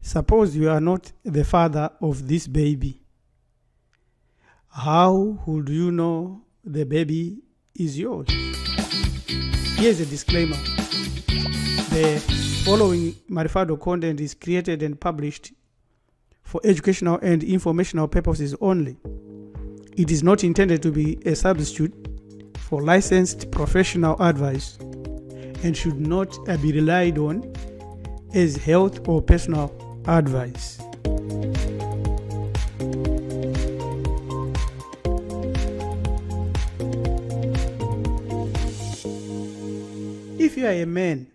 Suppose you are not the father of this baby. How would you know the baby is yours? Here's a disclaimer. The following Marifado content is created and published for educational and informational purposes only. It is not intended to be a substitute for licensed professional advice and should not be relied on as health or personal advice. If you are a male,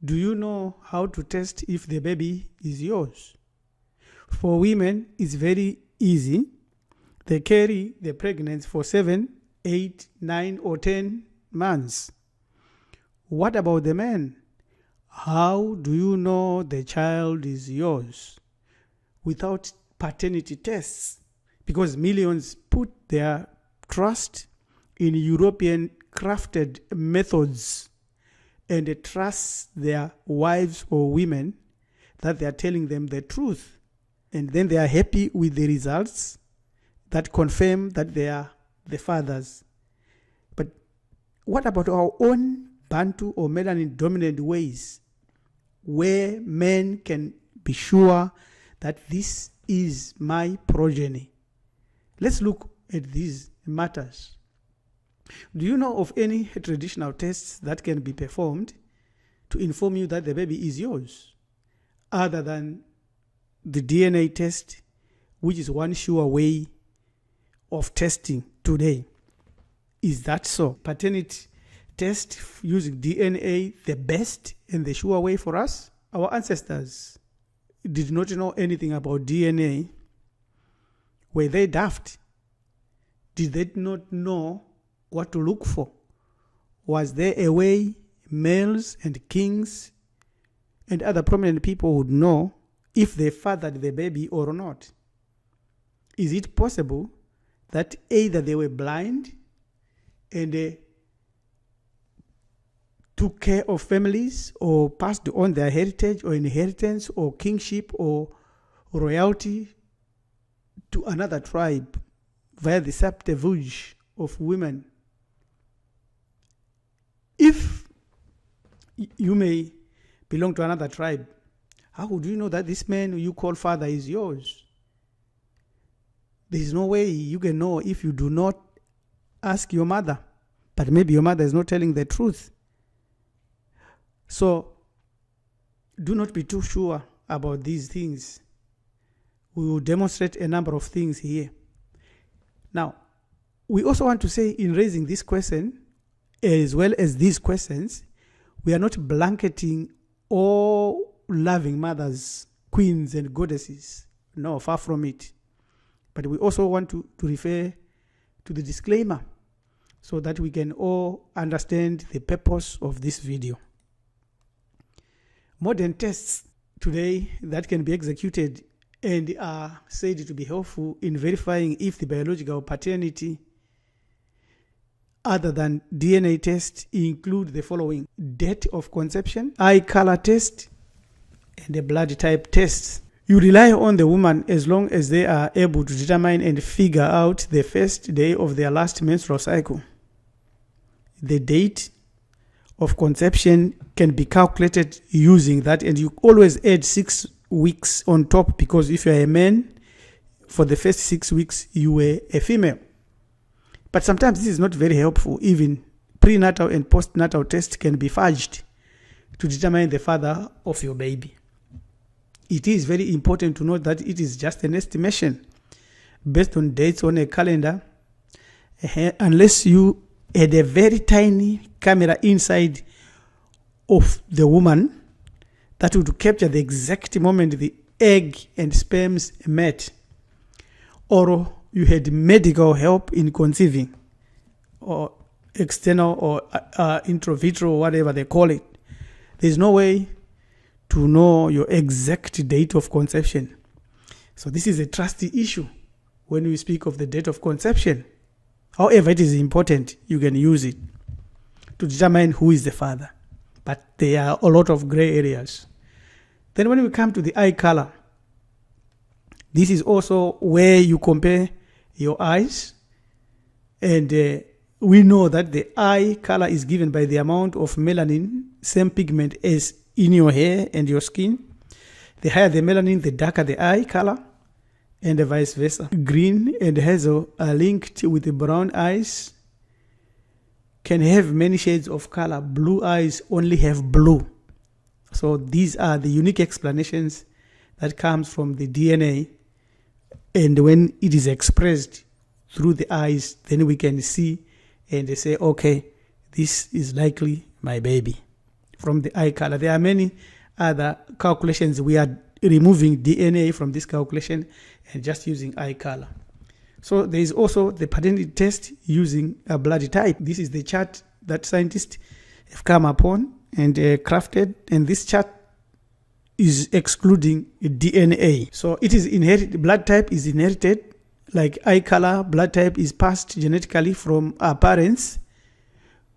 do you know how to test if the baby is yours? For women, it's very easy. They carry the pregnancy for 7, 8, 9, or 10 months. What about the men? How do you know the child is yours without paternity tests? Because millions put their trust in European crafted methods and trust their wives or women that they are telling them the truth. And then they are happy with the results that confirm that they are the fathers. But what about our own Bantu or melanin dominant ways where men can be sure that this is my progeny? Let's look at these matters. Do you know of any traditional tests that can be performed to inform you that the baby is yours, other than the DNA test, which is one sure way of testing today? Is that so? Paternity test using DNA the best and the sure way for us? Our ancestors did not know anything about DNA. Were they daft? Did they not know what to look for? Was there a way males and kings and other prominent people would know if they fathered the baby or not? Is it possible that either they were blind and took care of families or passed on their heritage or inheritance or kingship or royalty to another tribe via the subterfuge of women? If you may belong to another tribe, how would you know that this man you call father is yours? There is no way you can know if you do not ask your mother. But maybe your mother is not telling the truth. So do not be too sure about these things. We will demonstrate a number of things here. Now, we also want to say in raising this question, as well as these questions, we are not blanketing all loving mothers, queens, and goddesses. No, far from it. But we also want to refer to the disclaimer so that we can all understand the purpose of this video. Modern tests today that can be executed and are said to be helpful in verifying if the biological paternity other than DNA tests include the following: date of conception, eye color test, and a blood type test. You rely on the woman as long as they are able to determine and figure out the first day of their last menstrual cycle. The date of conception can be calculated using that, and you always add 6 weeks on top, because if you are a man, for the first 6 weeks you were a female. But sometimes this is not very helpful. Even prenatal and postnatal tests can be fudged to determine the father of your baby. It is very important to note that it is just an estimation based on dates on a calendar, unless you had a very tiny camera inside of the woman that would capture the exact moment the egg and sperms met, or you had medical help in conceiving, or external or intro vitro, whatever they call it. There's no way to know your exact date of conception. So this is a trusty issue when we speak of the date of conception. However, it is important. You can use it to determine who is the father. But there are a lot of gray areas. Then when we come to the eye color, this is also where you compare your eyes. And we know that the eye color is given by the amount of melanin, same pigment as in your hair and your skin. The higher the melanin, the darker the eye color, and vice versa. Green and hazel are linked with the brown eyes, can have many shades of color. Blue eyes only have blue. So these are the unique explanations that comes from the DNA. And when it is expressed through the eyes, then we can see and they say, okay, this is likely my baby from the eye color. There are many other calculations. We are removing DNA from this calculation and just using eye color. So there is also the paternity test using a blood type. This is the chart that scientists have come upon and crafted, and this chart is excluding DNA. So it is inherited. Blood type is inherited, like eye color. Blood type is passed genetically from our parents.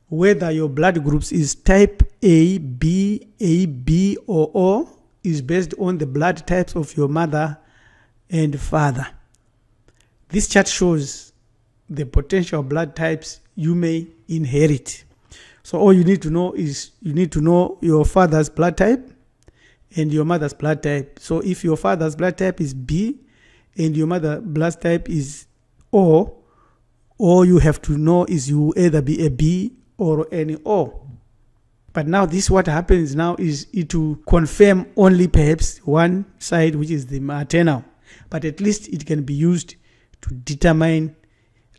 Whether your blood groups is type A, B, or O is based on the blood types of your mother and father. This chart shows the potential blood types you may inherit. So all you need to know is you need to know your father's blood type and your mother's blood type. So if your father's blood type is B and your mother's blood type is O, all you have to know is you will either be a B or an O. But now this what happens now is it will confirm only perhaps one side, which is the maternal. But at least it can be used to determine,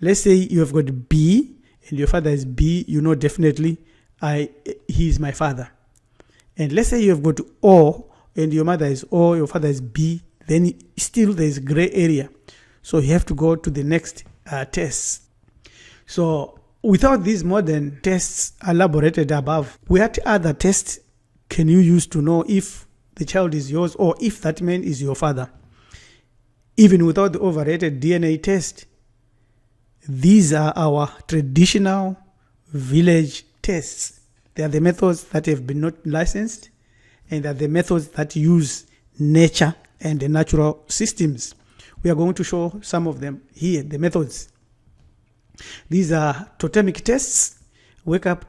let's say you have got B and your father is B, you know definitely he is my father. And let's say you have got O and your mother is O, your father is B, then still there is gray area. So you have to go to the next test. So without these modern tests elaborated above, what other tests can you use to know if the child is yours or if that man is your father? Even without the overrated DNA test, these are our traditional village tests. They are the methods that have been not licensed, and are the methods that use nature and the natural systems. We are going to show some of them here, the methods. These are totemic tests, wake up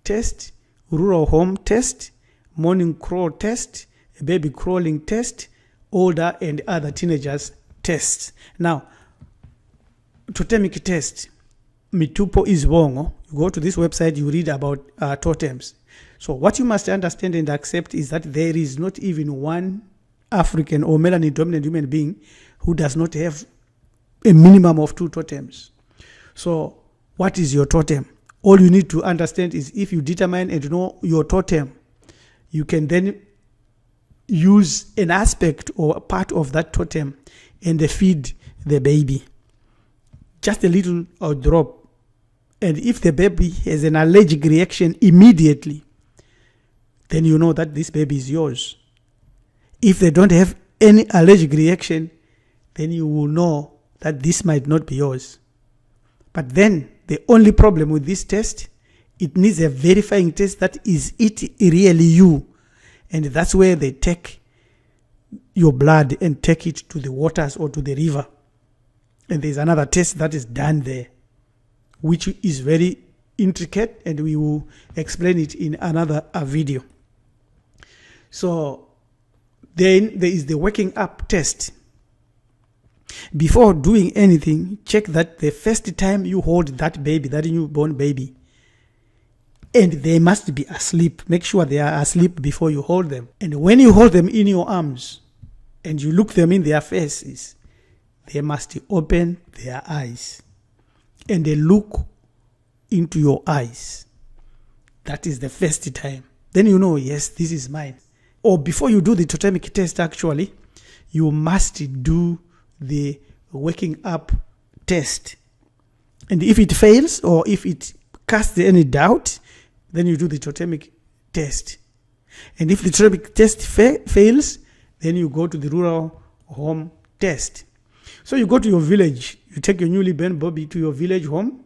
test, rural home test, morning crawl test, baby crawling test, older and other teenagers tests. Now, totemic test, mitupo is bongo. You go to this website, you read about totems. So what you must understand and accept is that there is not even one African or melanin dominant human being who does not have a minimum of 2 totems. So what is your totem? All you need to understand is if you determine and know your totem, you can then use an aspect or a part of that totem and feed the baby. Just a little or drop. And if the baby has an allergic reaction immediately, then you know that this baby is yours. If they don't have any allergic reaction, then you will know that this might not be yours. But then the only problem with this test, it needs a verifying test that is it really you. And that's where they take your blood and take it to the waters or to the river. And there's another test that is done there, which is very intricate, and we will explain it in another video. So then there is the waking up test. Before doing anything, check that the first time you hold that baby, that newborn baby, and they must be asleep. Make sure they are asleep before you hold them. And when you hold them in your arms and you look them in their faces, they must open their eyes and they look into your eyes. That is the first time. Then you know, yes, this is mine. Or before you do the totemic test, actually, you must do the waking up test. And if it fails or if it casts any doubt, then you do the totemic test. And if the totemic test fails, then you go to the rural home test. So you go to your village, you take your newly born baby to your village home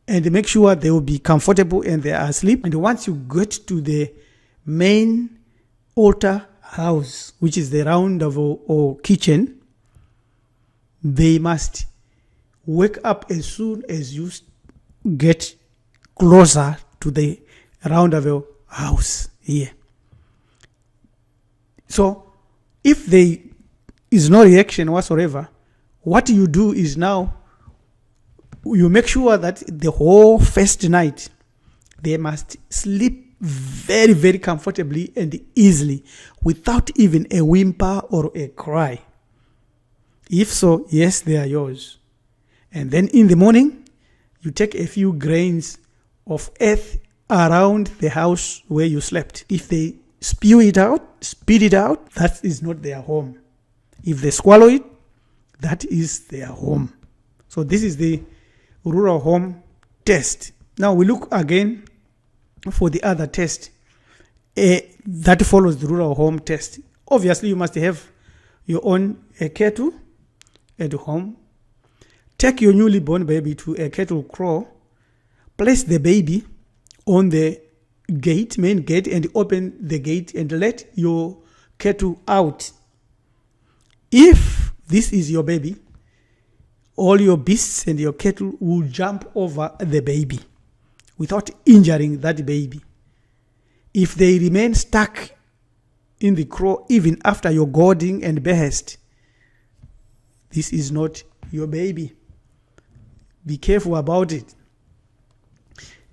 and make sure they will be comfortable and they are asleep. And once you get to the main altar house, which is the round of or kitchen, they must wake up as soon as you get closer to the round of your house here. So if there is no reaction whatsoever, what you do is now you make sure that the whole first night they must sleep very, very comfortably and easily without even a whimper or a cry. If so, yes, they are yours. And then in the morning, you take a few grains of earth around the house where you slept. If they spit it out, that is not their home. If they swallow it, that is their home. So this is the rural home test. Now we look again for the other test that follows the rural home test. Obviously, you must have your own kettle at home. Take your newly born baby to a kettle crow. Place the baby on the gate, main gate, and open the gate and let your kettle out. If this is your baby, all your beasts and your cattle will jump over the baby without injuring that baby. If they remain stuck in the crow even after your goading and behest, this is not your baby. Be careful about it.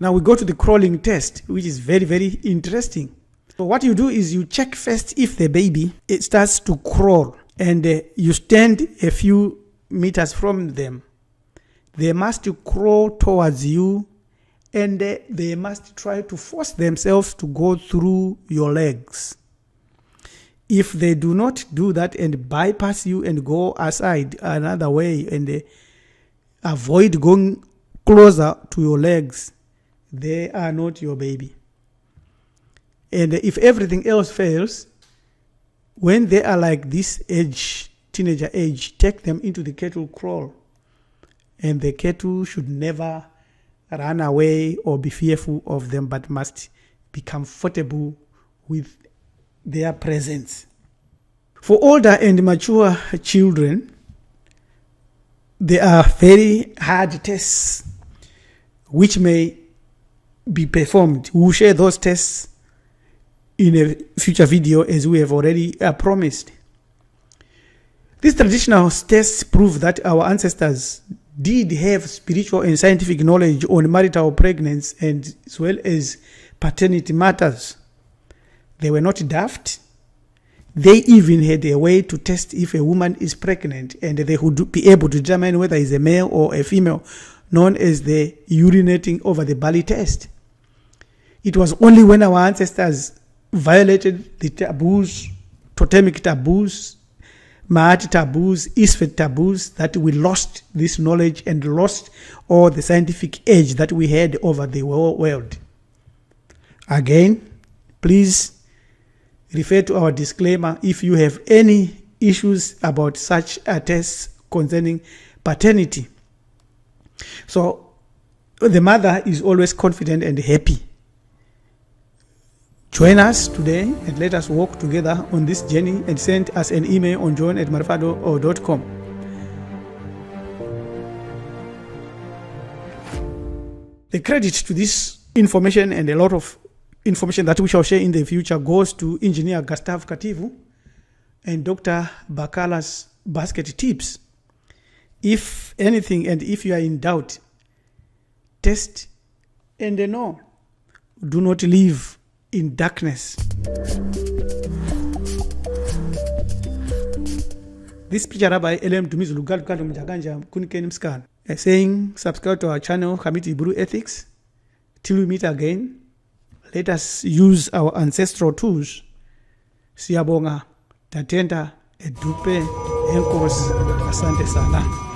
Now we go to the crawling test, which is very, very interesting. So what you do is you check first if the baby it starts to crawl, and you stand a few meters from them. They must crawl towards you, and they must try to force themselves to go through your legs. If they do not do that and bypass you and go aside another way and avoid going closer to your legs, they are not your baby. And if everything else fails, when they are like this age, teenager age, take them into the cattle crawl. And the cattle should never run away or be fearful of them, but must be comfortable with their presence. For older and mature children, there are very hard tests which may be performed. We will share those tests in a future video as we have already promised. These traditional tests prove that our ancestors did have spiritual and scientific knowledge on marital pregnancy and as well as paternity matters. They were not daft. They even had a way to test if a woman is pregnant, and they would be able to determine whether it's a male or a female, known as the urinating over the belly test. It was only when our ancestors violated the taboos, totemic taboos, Maat taboos, Isfet taboos, that we lost this knowledge and lost all the scientific edge that we had over the world. Again, please refer to our disclaimer if you have any issues about such a test concerning paternity. So the mother is always confident and happy. Join us today and let us walk together on this journey, and send us an email on john@marfado.com. The credit to this information and a lot of information that we shall share in the future goes to Engineer Gustav Kativu and Dr. Bakala's basket tips. If anything, and if you are in doubt, test and know. Do not live in darkness. This preacher Rabbi Elem Tumizu Lugal Kandum Jaganja Kuniken Mskan saying subscribe to our channel Hamiti Buru Ethics. Till we meet again, let us use our ancestral tools. Siyabonga, tatenda, edupe, enkos, asante sana.